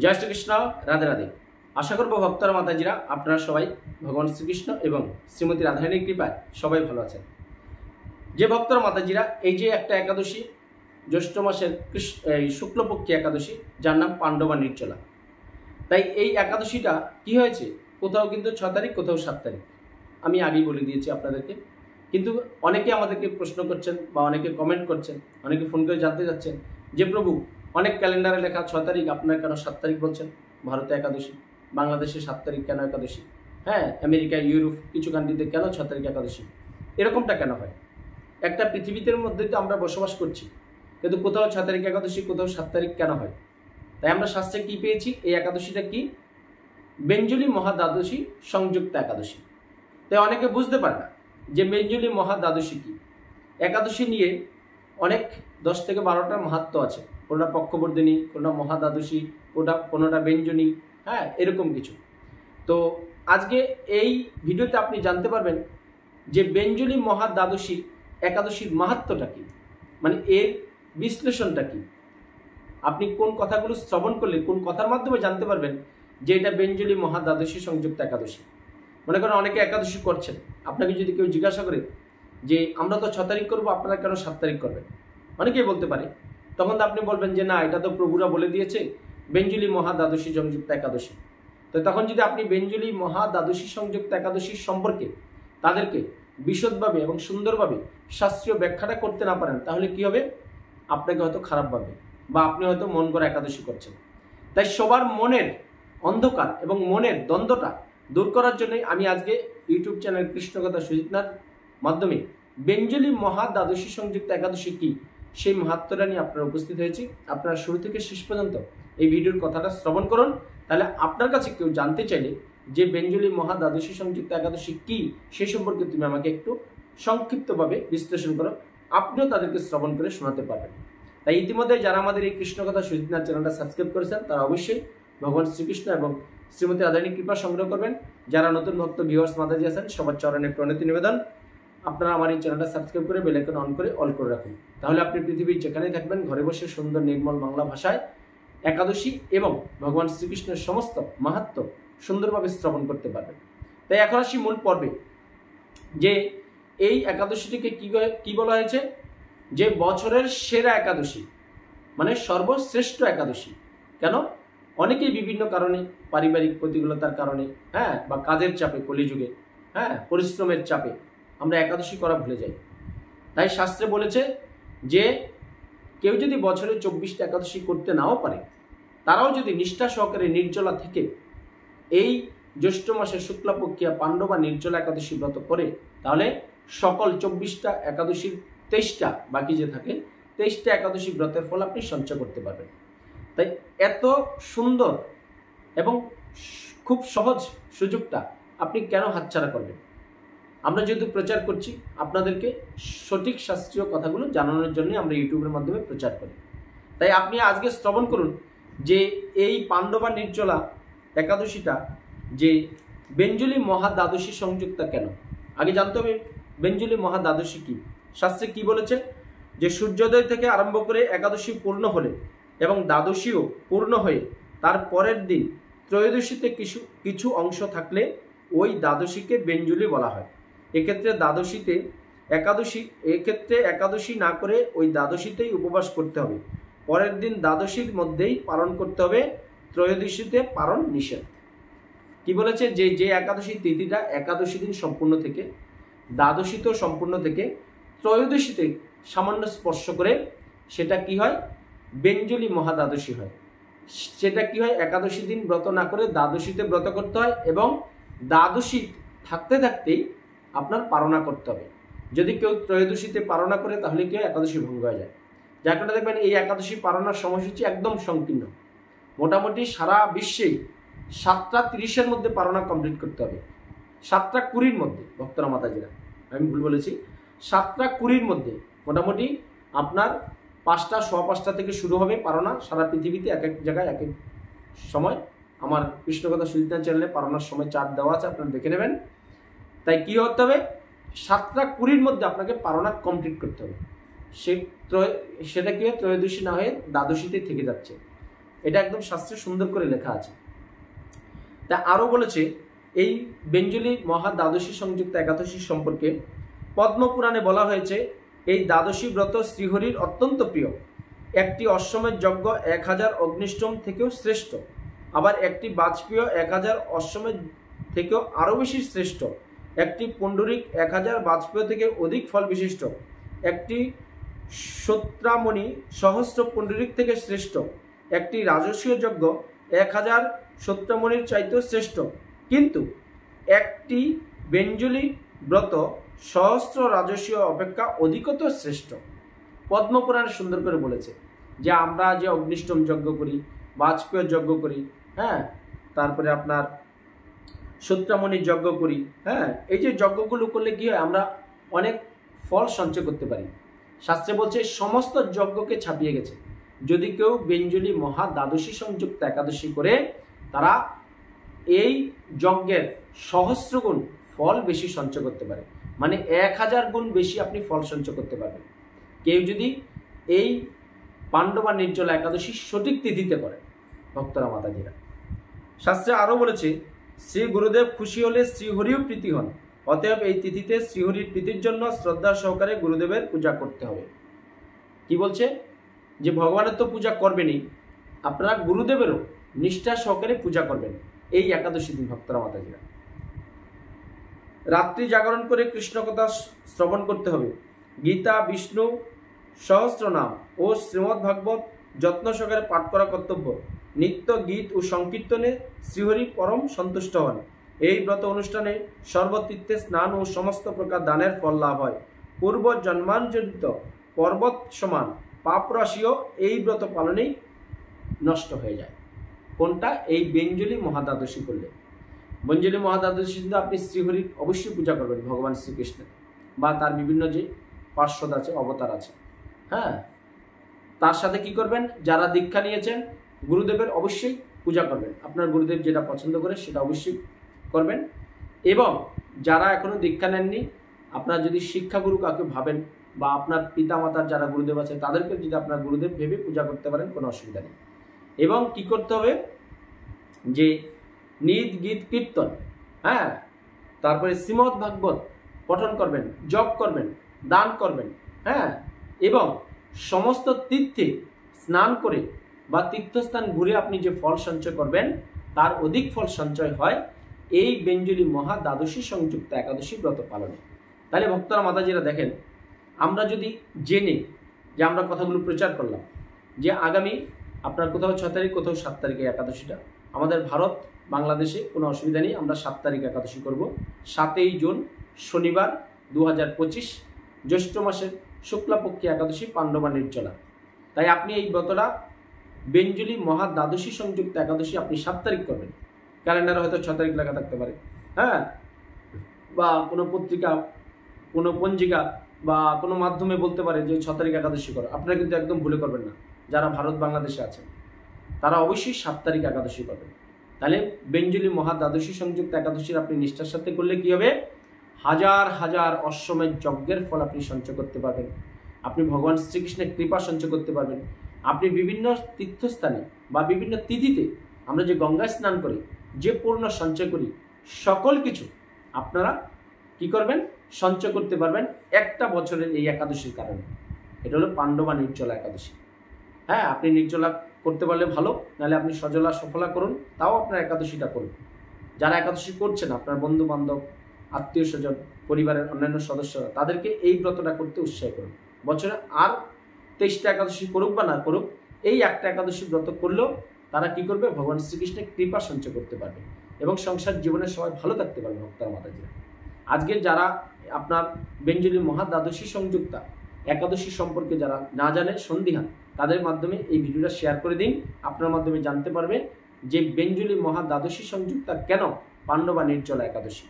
জয় শ্রীকৃষ্ণ, রাধে রাধে। আশা করব ভক্তরা মাতাজিরা আপনারা সবাই ভগবান শ্রীকৃষ্ণ এবং শ্রীমতী রাধারানীর কৃপায় সবাই ভালো আছেন। যে ভক্তরা মাতাজিরা, এই যে একটা একাদশী, জ্যৈষ্ঠ মাসের শুক্লপক্ষী একাদশী, যার নাম পাণ্ডবা নির্জলা। তাই এই একাদশীটা কি হয়েছে, কোথাও কিন্তু 6 তারিখ, কোথাও 7 তারিখ, আমি আগেই বলে দিয়েছি আপনাদেরকে। কিন্তু অনেকে আমাদেরকে প্রশ্ন করছেন বা অনেকে কমেন্ট করছেন, অনেকে ফোন করে জানতে যাচ্ছেন যে প্রভু, অনেক ক্যালেন্ডারে লেখা 6 তারিখ, আপনারা কেন 7 তারিখ বলছেন? ভারতে একাদশী, বাংলাদেশে 7 তারিখ কেন একাদশী? হ্যাঁ, আমেরিকা, ইউরোপ কিছু কান্ট্রিতে কেন 6 তারিখ একাদশী? এরকমটা কেন হয়? একটা পৃথিবীতে মধ্যে তো আমরা বসবাস করছি, কিন্তু কোথাও 6 তারিখ একাদশী, কোথাও 7 তারিখ কেন হয়? তাই আমরা শাস্ত্রে কি পেয়েছি? এই একাদশীটা কি? বেঞ্জলি মহাদ্বাদশী সংযুক্ত একাদশী। তাই অনেকে বুঝতে পারে না যে বেঞ্জলি মহাদ্বাদশী কি। একাদশী নিয়ে অনেক 10 থেকে 12টার মাহাত্ম্য আছে। কোনোটা পক্ষবর্ধিনী, কোনোটা মহাদ্বাদশী, কোনোটা ব্যঞ্জনী, হ্যাঁ, এরকম কিছু। তো আজকে এই ভিডিওতে আপনি জানতে পারবেন যে বেঞ্জলি মহাদ্বাদশী একাদশীর মাহাত্ম্যটা কি, মানে এর বিশ্লেষণটা কি। আপনি কোন কথাগুলো শ্রবণ করলে, কোন কথার মাধ্যমে জানতে পারবেন যে এটা বেঞ্জলি মহাদ্বাদশী সংযুক্ত একাদশী। মনে করেন অনেকে একাদশী করছেন, আপনাকে যদি কেউ জিজ্ঞাসা করে যে আমরা তো 6 তারিখ করবো, আপনারা কেন 7 তারিখ করবেন? অনেকেই বলতে পারে। তখন তো আপনি বলবেন যে না, এটা তো প্রভুরা বলে দিয়েছে বেঞ্জলি মহাদ্বাদশী সংযুক্ত একাদশী। তো তখন যদি আপনি বেঞ্জলি মহাদ্বাদশী সংযুক্ত একাদশীর সম্পর্কে তাদেরকে বিশদভাবে এবং সুন্দরভাবে শাস্ত্রীয় ব্যাখ্যাটা করতে না পারেন, তাহলে কি হবে? আপনাকে হয়তো খারাপ ভাববে বা আপনি হয়তো মন গড়া একাদশী করছেন। তাই সবার মনের অন্ধকার এবং মনের দ্বন্দ্বটা দূর করার জন্যই আমি আজকে ইউটিউব চ্যানেল কৃষ্ণকথা সুজিতনার মাধ্যমে বেঞ্জলি মহাদ্বাদশী সংযুক্ত একাদশী কি, সেই মাহাত্ম্যটা নিয়ে আপনারা উপস্থিত হয়েছি। আপনারা শুরু থেকে শেষ পর্যন্ত এই ভিডিওর কথাটা শ্রবণ করুন। তাহলে আপনার কাছে কেউ জানতে চাইলে যে বেঞ্জলি মহাদ্বাদশী সংযুক্ত একাদশী কি, সেই সম্পর্কে তুমি আমাকে একটু সংক্ষিপ্তভাবে বিশ্লেষণ করো, আপনিও তাদেরকে শ্রবণ করে শোনাতে পারবেন। তাই ইতিমধ্যে যারা আমাদের এই কৃষ্ণকথা সুজিতনার চ্যানেলটা সাবস্ক্রাইব করেছেন, তারা অবশ্যই ভগবান শ্রীকৃষ্ণ এবং শ্রীমতী রাধারানীর কৃপা সংগ্রহ করবেন। যারা নতুন ভক্ত ভিউয়ার্স মাতাজি আছেন, সবার চরণে প্রণতি নিবেদন, আপনারা আমার এই চ্যানেলটা সাবস্ক্রাইব করে বেল আইকন অন করে অল করে রাখুন। তাহলে আপনি পৃথিবীর যেখানেই থাকবেন, ঘরে বসে সুন্দর নির্মল বাংলা ভাষায় একাদশী এবং ভগবান শ্রীকৃষ্ণের সমস্ত মাহাত্ম্য সুন্দরভাবে শ্রবণ করতে পারবেন। তাই এখন আসি মূল পর্বে, যে এই একাদশীটিকে কি বলা হয়েছে? যে বছরের সেরা একাদশী, মানে সর্বশ্রেষ্ঠ একাদশী। কেন? অনেকেই বিভিন্ন কারণে, পারিবারিক প্রতিকূলতার কারণে, হ্যাঁ, বা কাজের চাপে, কলিযুগে, হ্যাঁ, পরিশ্রমের চাপে আমরা একাদশী করা ভুলে যাই। তাই শাস্ত্রে বলেছে যে কেউ যদি বছরে 24টা একাদশী করতে নাও পারে, তারাও যদি নিষ্ঠা সহকারে নির্জলা থেকে এই জ্যৈষ্ঠ মাসের শুক্লাপক্ষিয়া পাণ্ডবা নির্জলা একাদশী ব্রত করে, তাহলে সকল 24টা একাদশীর 23টা বাকি যে থাকে, 23টা একাদশী ব্রতের ফল আপনি সঞ্চয় করতে পারবেন। তাই এত সুন্দর এবং খুব সহজ সুযোগটা আপনি কেন হাতছাড়া করবেন? আমরা যেহেতু প্রচার করছি, আপনাদেরকে সঠিক শাস্ত্রীয় কথাগুলো জানানোর জন্য আমরা ইউটিউবের মাধ্যমে প্রচার করি। তাই আপনি আজকে শ্রবণ করুন যে এই পাণ্ডবা নির্জলা একাদশীটা যে বেঞ্জলি মহাদ্বাদশী সংযুক্তা কেন। আগে জানতে হবে বেঞ্জলি মহাদ্বাদশী কি। শাস্ত্রে কি বলেছে? যে সূর্যোদয় থেকে আরম্ভ করে একাদশী পূর্ণ হলে এবং দ্বাদশীও পূর্ণ হয়ে তার পরের দিন ত্রয়োদশীতে কিছু অংশ থাকলে ওই দ্বাদশীকে বেঞ্জলি বলা হয়। এক্ষেত্রে একাদশী না করে ওই দ্বাদশীতেই উপবাস করতে হবে। পরের দিন দ্বাদশীর মধ্যেই পালন করতে হবে, ত্রয়োদশীতে পালন নিষেধ। কি বলেছে? যে একাদশী তিথিটা একাদশী দিন সম্পূর্ণ থেকে, দ্বাদশীতেও সম্পূর্ণ থেকে, ত্রয়োদশীতে সামান্য স্পর্শ করে, সেটা কি হয়? বেঞ্জলি মহাদ্বাদশী হয়। সেটা কি হয়? একাদশী দিন ব্রত না করে দ্বাদশীতে ব্রত করতে হয় এবং দ্বাদশী থাকতে থাকতেই আপনার পালনা করতে হবে। যদি কেউ ত্রয়োদশীতে পালনা করে, তাহলে কি হয়? একাদশী ভঙ্গ হয়ে যায়। যার কারণে দেখবেন এই একাদশী পালনার সময়সূচি একদম সংকীর্ণ। মোটামুটি সারা বিশ্বেই 7টা 30-এর মধ্যে পালনা কমপ্লিট করতে হবে। 7টা 20-র মধ্যে, ভক্তরা মাতাজিরা, আমি ভুল বলেছি, 7টা 20-র মধ্যে মোটামুটি আপনার 5টা 5:15 থেকে শুরু হবে পালনা। সারা পৃথিবীতে এক এক জায়গায় এক এক সময়। আমার কৃষ্ণকথা সুজিতনার চ্যানেলে পালনার সময় চার্ট দেওয়া আছে, আপনারা দেখে নেবেন। তাই কি হতে হবে? 7টা 20-র মধ্যে আপনাকে পালনা কমপ্লিট করতে হবে। সেটা কি হয়? ত্রয়োদশী না হয়ে দ্বাদশীতে থেকে যাচ্ছে। এটা একদম শাস্ত্রে সুন্দর করে লেখা আছে। তা আরও বলেছে এই বেঞ্জলি মহা দ্বাদশী সংযুক্ত একাদশী সম্পর্কে পদ্মপুরাণে বলা হয়েছে, এই দ্বাদশী ব্রত শ্রীহরির অত্যন্ত প্রিয়। একটি অশ্বমেধ যজ্ঞ 1000 অগ্নিষ্টম থেকেও শ্রেষ্ঠ, আবার একটি বাজপেয় 1000 অশ্বমেধ থেকেও আরও বেশি শ্রেষ্ঠ, একটি পুণ্ডরিক 1000 বাজপেয় থেকে অধিক ফল বিশিষ্ট, একটি সত্রামণি সহস্র পুণ্ডরিক থেকে শ্রেষ্ঠ, একটি রাজস্বীয় যজ্ঞ 1000 সত্রামণির চাইতেও শ্রেষ্ঠ, কিন্তু একটি বেঞ্জলি ব্রত সহস্র রাজস্বীয় অপেক্ষা অধিকতর শ্রেষ্ঠ। পদ্মপুরাণে সুন্দর করে বলেছে যে আমরা যে অগ্নিষ্টম যজ্ঞ করি, বাজপেয় যজ্ঞ করি, হ্যাঁ, তারপরে আপনার সত্রামণির যজ্ঞ করি, হ্যাঁ, এই যে যজ্ঞগুলো করলে কি হয়, আমরা অনেক ফল সঞ্চয় করতে পারি। শাস্ত্রে বলছে সমস্ত যজ্ঞকে ছাপিয়ে গেছে যদি কেউ বেঞ্জলি মহা দ্বাদশী সংযুক্ত একাদশী করে, তারা এই যজ্ঞের সহস্র গুণ ফল বেশি সঞ্চয় করতে পারে, মানে 1000 গুণ বেশি আপনি ফল সঞ্চয় করতে পারবেন কেউ যদি এই পাণ্ডবা নির্জলা একাদশী সঠিক তিথিতে করে। ভক্তরা মাতাজিরা, শাস্ত্রে আরও বলেছে শ্রী গুরুদেব খুশি হলে শ্রীহরিও প্রীতি হন, অতএব এই তিথিতে শ্রীহরির প্রীতির জন্য শ্রদ্ধা সহকারে গুরুদেবের পূজা করতে হবে। কি বলছে যে ভগবানের তো পূজা করবেনই, আপনারা গুরুদেবেরও নিষ্ঠা সহকারে পূজা করবেন এই একাদশী দিন। ভক্তরা মাতাজিরা, রাত্রি জাগরণ করে কৃষ্ণ কথা শ্রবণ করতে হবে, গীতা, বিষ্ণু সহস্রনাম ও শ্রীমদ্ ভাগবত যত্ন সহকারে পাঠ করা কর্তব্য। নিত্য গীত ও সংকীর্তনে শ্রীহরি পরম সন্তুষ্ট হন। এই ব্রত অনুষ্ঠানে সর্বতীর্থে স্নান ও সমস্ত প্রকার দানের ফল লাভ হয়। পূর্ব জন্মাঞ্জলিত পর্বত সমান পাপ রাশিও এই ব্রত পালনেই নষ্ট হয়ে যায়। কোনটা? এই বেঞ্জলি মহাদ্বাদশী করলে। বেঞ্জলি মহাদ্বাদশী কিন্তু আপনি শ্রীহরির অবশ্যই পূজা করবেন, ভগবান শ্রীকৃষ্ণের বা তার বিভিন্ন যে পার্শ্বদ আছে, অবতার আছে, হ্যাঁ, তার সাথে কি করবেন, যারা দীক্ষা নিয়েছেন গুরুদেবের অবশ্যই পূজা করবেন, আপনার গুরুদেব যেটা পছন্দ করে সেটা অবশ্যই করবেন। এবং যারা এখনো দীক্ষা নেননি, আপনার যদি শিক্ষাগুরু কাউকে ভাবেন বা আপনার পিতামাতার যারা গুরুদেব আছে তাদেরকে যদি আপনার গুরুদেব ভেবে পূজা করতে পারেন, কোনো অসুবিধা নেই। এবং কি করতে হবে যে নিত গীত কীর্তন, হ্যাঁ, তারপরে শ্রীমদ্ ভাগবত পঠন করবেন, জপ করবেন, দান করবেন, হ্যাঁ, এবং সমস্ত তীর্থে স্নান করে বা তীর্থস্থান ঘুরে আপনি যে ফল সঞ্চয় করবেন তার অধিক ফল সঞ্চয় হয় এই বেঞ্জলি মহা দ্বাদশী সংযুক্ত একাদশী ব্রত পালনে। তাহলে ভক্তরা মাতাজিরা দেখেন, আমরা যদি জেনে যে আমরা কথাগুলো প্রচার করলাম যে আগামী আপনার কোথাও 6 তারিখ, কোথাও 7 তারিখে একাদশীটা, আমাদের ভারত বাংলাদেশে কোনো অসুবিধা নেই, আমরা 7 তারিখ একাদশী করব। 7ই জুন শনিবার 2025 জ্যৈষ্ঠ মাসের শুক্লাপক্ষী একাদশী পাণ্ডবা নির্জলা। তাই আপনি এই ব্রতটা বেঞ্জলি মহা দ্বাদশী সংযুক্ত একাদশী আপনি 7 তারিখ করবেন। ক্যালেন্ডারে হয়তো 6 তারিখ লেখা থাকতে পারে, হ্যাঁ, বা কোনো পত্রিকা, কোনো পঞ্জিকা বা কোনো মাধ্যমে বলতে পারে যে 6 তারিখ একাদশী করো। আপনারা কিন্তু একদম ভুলে করবেন না। যারা ভারত বাংলাদেশে আছেন তারা অবশ্যই 7 তারিখ একাদশী করবেন। তাহলে বেঞ্জলি মহা দ্বাদশী সংযুক্ত একাদশীর আপনি নিষ্ঠার সাথে করলে কি হবে, হাজার হাজার অশ্বমেধ যজ্ঞের ফল আপনি সঞ্চয় করতে পারবেন, আপনি ভগবান শ্রীকৃষ্ণের কৃপা সঞ্চয় করতে পারবেন। আপনি বিভিন্ন তীর্থস্থানে বা বিভিন্ন তিথিতে আমরা যে গঙ্গায় স্নান করি, যে পূর্ণ সঞ্চয় করি, সকল কিছু আপনারা কি করবেন, সঞ্চয় করতে পারবেন একটা বছরের এই একাদশীর কারণে। এটা হলো পাণ্ডবা নির্জলা একাদশী। হ্যাঁ, আপনি নির্জলা করতে পারলে ভালো, নাহলে আপনি সজলা সফলা করুন, তাও আপনার একাদশীটা করুন। যারা একাদশী করছেন, আপনার বন্ধু বান্ধব, আত্মীয় স্বজন, পরিবারের অন্যান্য সদস্যরা, তাদেরকে এই ব্রতটা করতে উৎসাহ করুন। বছরে আর 23টা একাদশী করুক বা না করুক, এই একটা একাদশী ব্রত করলেও তারা কি করবে, ভগবান শ্রীকৃষ্ণের কৃপা সঞ্চয় করতে পারবে এবং সংসার জীবনে সবাই ভালো থাকতে পারবে। ভক্তরা মাতাজিরা, আজকে যারা আপনার বেঞ্জলি মহা দ্বাদশী সংযুক্তা একাদশী সম্পর্কে যারা না জানে, সন্দিহান, তাদের মাধ্যমে এই ভিডিওটা শেয়ার করে দিন। আপনার মাধ্যমে জানতে পারবে যে বেঞ্জলি মহা দ্বাদশী সংযুক্তা কেন পাণ্ডবা নির্জলা একাদশী।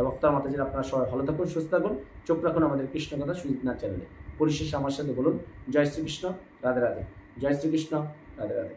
ভক্তরা মাতাজিরা, আপনারা সবাই ভালো থাকুন, সুস্থ থাকুন, চোখ রাখুন আমাদের কৃষ্ণ কথা সুজিত নাথ চ্যানেলে। পরিশেষে আমার সাথে বলুন, জয় শ্রীকৃষ্ণ, রাধে রাধে। জয় শ্রীকৃষ্ণ, রাধে রাধে।